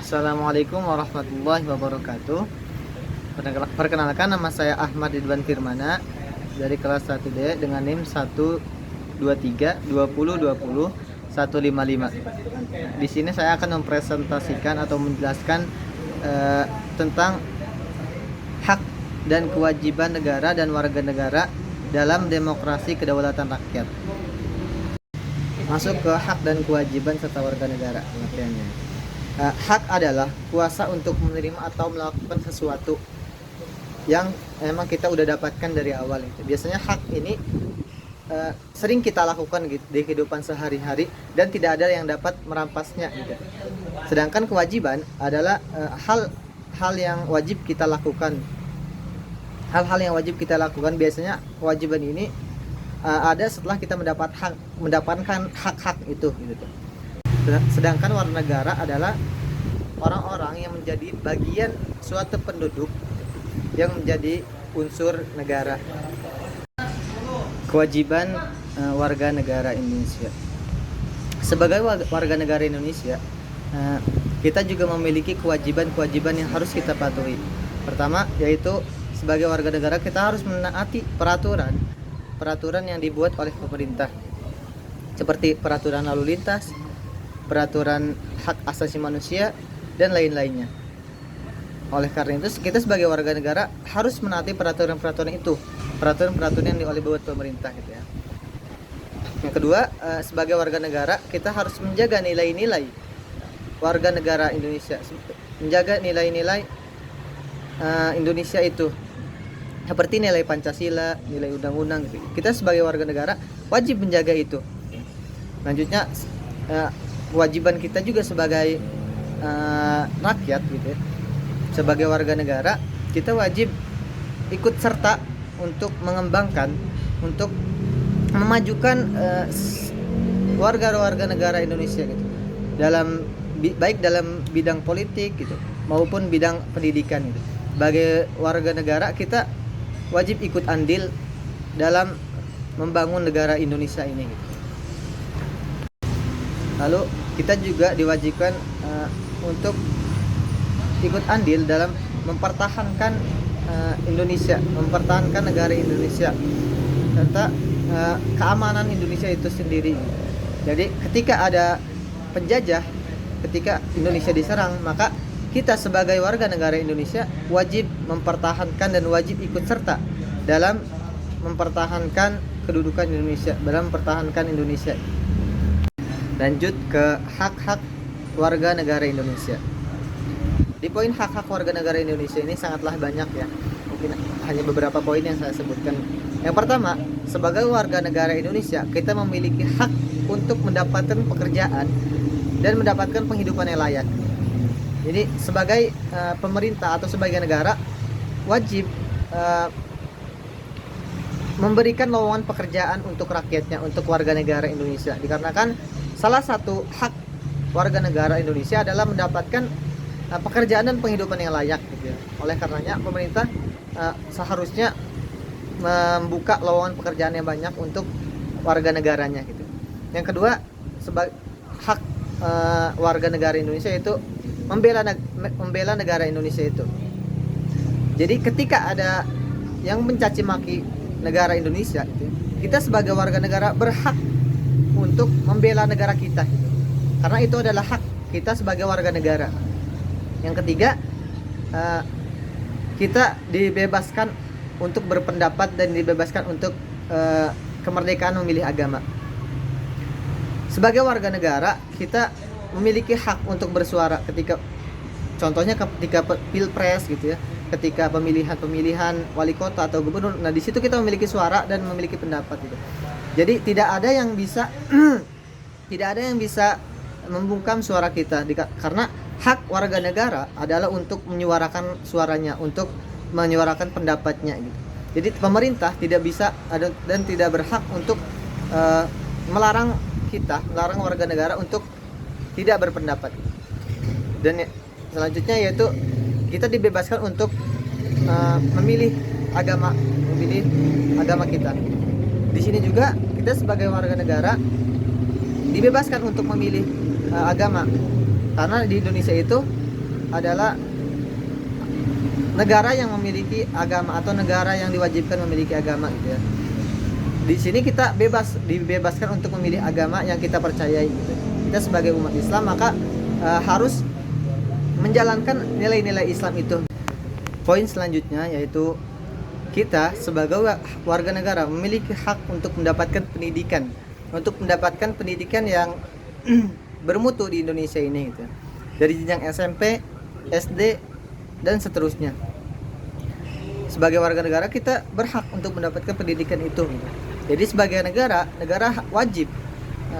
Assalamualaikum warahmatullahi wabarakatuh. Perkenalkan, nama saya Ahmad Ridwan Firmana dari kelas 1D dengan NIM 1232020 155. Di sini saya akan mempresentasikan atau menjelaskan tentang hak dan kewajiban negara dan warga negara dalam demokrasi kedaulatan rakyat. Masuk ke hak dan kewajiban serta warga negara pengertiannya. Hak adalah kuasa untuk menerima atau melakukan sesuatu yang memang kita udah dapatkan dari awal. Biasanya hak ini sering kita lakukan gitu, di kehidupan sehari-hari, dan tidak ada yang dapat merampasnya gitu. Sedangkan kewajiban adalah hal-hal yang wajib kita lakukan. Hal-hal yang wajib kita lakukan, biasanya kewajiban ini ada setelah kita mendapatkan hak-hak itu gitu. Sedangkan warga negara adalah orang-orang yang menjadi bagian suatu penduduk yang menjadi unsur negara. Kewajiban warga negara Indonesia. Sebagai warga negara Indonesia, kita juga memiliki kewajiban-kewajiban yang harus kita patuhi. Pertama, yaitu sebagai warga negara kita harus menaati peraturan yang dibuat oleh pemerintah, seperti peraturan lalu lintas, peraturan hak asasi manusia, dan lain-lainnya. Oleh karena itu, kita sebagai warga negara harus menaati peraturan-peraturan itu, peraturan-peraturan yang dibuat pemerintah gitu ya. Yang kedua, sebagai warga negara kita harus menjaga nilai-nilai warga negara Indonesia, menjaga nilai-nilai Indonesia itu, seperti nilai Pancasila, nilai undang-undang gitu. Kita sebagai warga negara wajib menjaga itu. Lanjutnya, kewajiban kita juga sebagai rakyat gitu ya. Sebagai warga negara kita wajib ikut serta untuk mengembangkan, untuk memajukan warga-warga negara Indonesia gitu, baik dalam bidang politik gitu maupun bidang pendidikan gitu. Sebagai warga negara kita wajib ikut andil dalam membangun negara Indonesia ini gitu. Lalu kita juga diwajibkan untuk ikut andil dalam mempertahankan Indonesia, mempertahankan negara Indonesia serta keamanan Indonesia itu sendiri. Jadi ketika ada penjajah, ketika Indonesia diserang, maka kita sebagai warga negara Indonesia wajib mempertahankan dan wajib ikut serta dalam mempertahankan kedudukan Indonesia, dalam mempertahankan Indonesia. Lanjut ke hak-hak warga negara Indonesia. Di poin hak-hak warga negara Indonesia ini sangatlah banyak ya. Mungkin hanya beberapa poin yang saya sebutkan. Yang pertama, sebagai warga negara Indonesia, kita memiliki hak untuk mendapatkan pekerjaan dan mendapatkan penghidupan yang layak. Jadi sebagai pemerintah atau sebagai negara wajib memberikan lowongan pekerjaan untuk rakyatnya, untuk warga negara Indonesia. Dikarenakan salah satu hak warga negara Indonesia adalah mendapatkan pekerjaan dan penghidupan yang layak gitu ya. Oleh karenanya pemerintah seharusnya membuka lowongan pekerjaan yang banyak untuk warga negaranya gitu. Yang kedua, sebagai hak warga negara Indonesia itu membela negara Indonesia itu. Jadi ketika ada yang mencaci maki negara Indonesia gitu, kita sebagai warga negara berhak untuk membela negara kita gitu. Karena itu adalah hak kita sebagai warga negara. Yang ketiga, kita dibebaskan untuk berpendapat dan dibebaskan untuk kemerdekaan memilih agama. Sebagai warga negara, kita memiliki hak untuk bersuara ketika, contohnya ketika pilpres gitu ya, ketika pemilihan wali kota atau gubernur. Nah, di situ kita memiliki suara dan memiliki pendapat gitu. Jadi tidak ada yang bisa tidak ada yang bisa membungkam suara kita karena hak warga negara adalah untuk menyuarakan suaranya, untuk menyuarakan pendapatnya gitu. Jadi pemerintah tidak bisa dan tidak berhak untuk melarang warga negara untuk tidak berpendapat. Dan selanjutnya yaitu kita dibebaskan untuk memilih agama kita. Di sini juga kita sebagai warga negara dibebaskan untuk memilih agama, karena di Indonesia itu adalah negara yang memiliki agama atau negara yang diwajibkan memiliki agama gitu ya. Di sini kita dibebaskan untuk memilih agama yang kita percayai gitu. Kita sebagai umat Islam maka harus menjalankan nilai-nilai Islam itu. Poin selanjutnya yaitu kita sebagai warga negara memiliki hak untuk mendapatkan pendidikan yang bermutu di Indonesia ini gitu. Dari jenjang SMP, SD dan seterusnya. Sebagai warga negara kita berhak untuk mendapatkan pendidikan itu gitu. Jadi sebagai negara wajib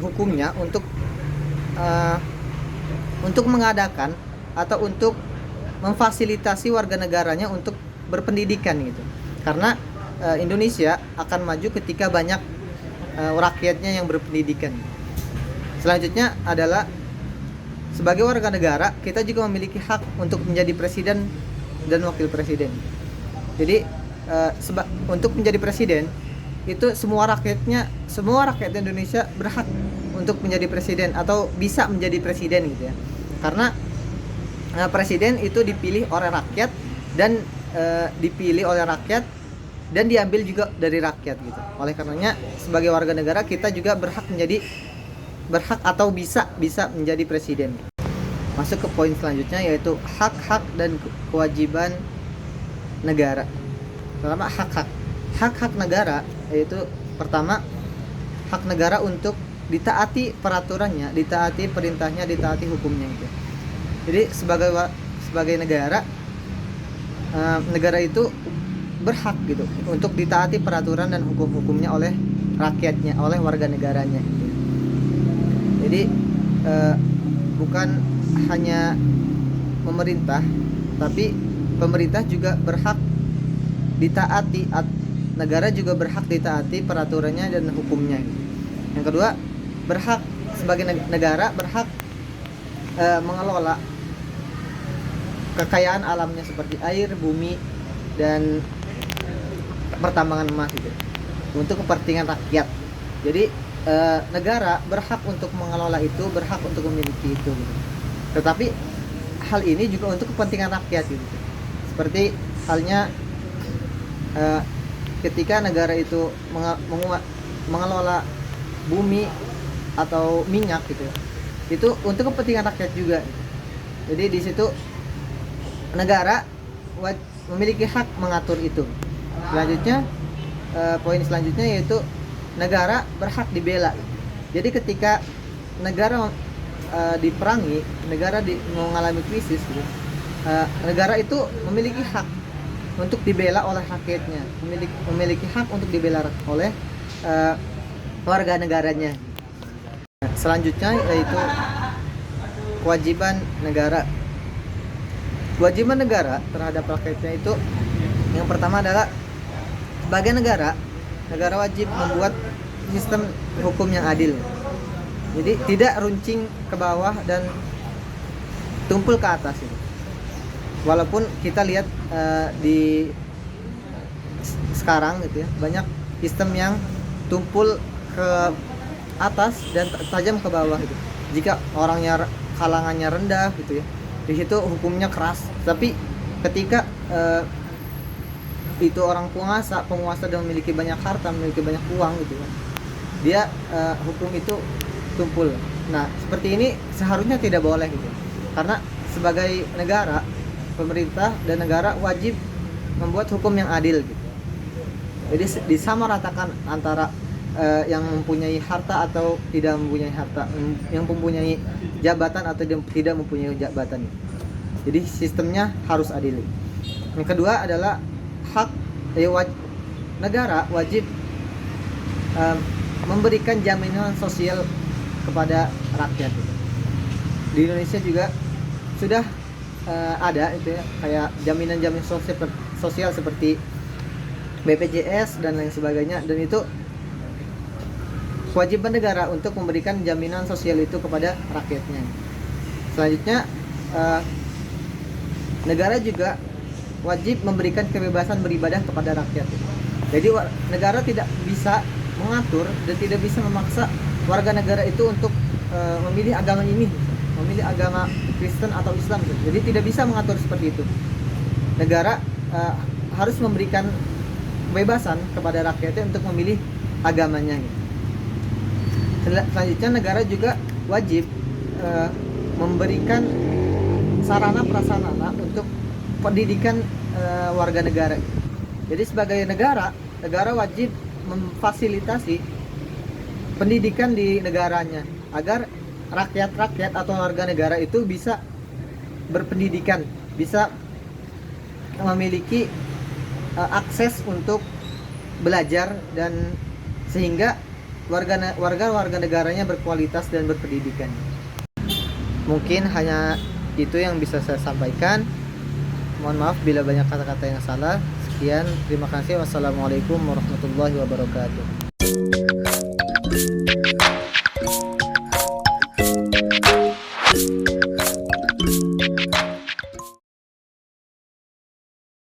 hukumnya untuk mengadakan atau untuk memfasilitasi warga negaranya untuk berpendidikan gitu. Karena Indonesia akan maju ketika banyak rakyatnya yang berpendidikan. Selanjutnya adalah sebagai warga negara kita juga memiliki hak untuk menjadi presiden dan wakil presiden. Jadi untuk menjadi presiden itu semua rakyat Indonesia berhak untuk menjadi presiden atau bisa menjadi presiden gitu ya. Karena presiden itu dipilih oleh rakyat dan diambil juga dari rakyat gitu. Oleh karenanya sebagai warga negara kita juga berhak atau bisa menjadi presiden. Masuk ke poin selanjutnya yaitu hak-hak dan kewajiban negara. Pertama hak-hak negara yaitu pertama hak negara untuk ditaati peraturannya, ditaati perintahnya, ditaati hukumnya gitu. Jadi sebagai negara itu berhak gitu untuk ditaati peraturan dan hukum-hukumnya oleh rakyatnya, oleh warga negaranya gitu. Jadi bukan hanya pemerintah, tapi pemerintah juga berhak ditaati, negara juga berhak ditaati peraturannya dan hukumnya gitu. Yang kedua, sebagai negara berhak mengelola kekayaan alamnya seperti air, bumi dan pertambangan emas gitu untuk kepentingan rakyat. Jadi negara berhak untuk mengelola itu, berhak untuk memiliki itu gitu. Tetapi hal ini juga untuk kepentingan rakyat gitu. Seperti halnya ketika negara itu mengelola bumi atau minyak gitu. Itu untuk kepentingan rakyat juga. Jadi di situ negara memiliki hak mengatur itu. Selanjutnya poin selanjutnya yaitu negara berhak dibela. Jadi ketika negara diperangi, negara mengalami krisis gitu, negara itu memiliki hak untuk dibela oleh rakyatnya, memiliki hak untuk dibela oleh warga negaranya. Selanjutnya yaitu kewajiban negara. Kewajiban negara terhadap rakyatnya itu yang pertama adalah sebagai negara wajib membuat sistem hukum yang adil. Jadi tidak runcing ke bawah dan tumpul ke atas itu. Walaupun kita lihat di sekarang gitu ya, banyak sistem yang tumpul ke atas dan tajam ke bawah gitu. Jika kalangannya rendah gitu ya, di situ hukumnya keras. Tapi ketika itu orang penguasa dan memiliki banyak harta, memiliki banyak uang gitu kan, dia hukum itu tumpul. Nah seperti ini seharusnya tidak boleh gitu, karena sebagai negara, pemerintah dan negara wajib membuat hukum yang adil gitu. Jadi disamaratakan antara yang mempunyai harta atau tidak mempunyai harta, yang mempunyai jabatan atau tidak mempunyai jabatan. Jadi sistemnya harus adil. Yang kedua adalah negara wajib memberikan jaminan sosial kepada rakyat. Di Indonesia juga sudah ada itu ya, kayak jaminan sosial seperti BPJS dan lain sebagainya, dan itu kewajiban negara untuk memberikan jaminan sosial itu kepada rakyatnya. Selanjutnya negara juga wajib memberikan kebebasan beribadah kepada rakyat. Jadi negara tidak bisa mengatur dan tidak bisa memaksa warga negara itu untuk memilih agama ini, memilih agama Kristen atau Islam. Jadi tidak bisa mengatur seperti itu. Negara harus memberikan kebebasan kepada rakyatnya untuk memilih agamanya. Selanjutnya negara juga wajib memberikan sarana prasarana untuk pendidikan warga negara. Jadi sebagai negara wajib memfasilitasi pendidikan di negaranya agar rakyat atau warga negara itu bisa berpendidikan, bisa memiliki akses untuk belajar, dan sehingga warga negaranya berkualitas dan berpendidikan. Mungkin hanya itu yang bisa saya sampaikan. Mohon maaf bila banyak kata-kata yang salah. Sekian, terima kasih. Wassalamualaikum warahmatullahi wabarakatuh.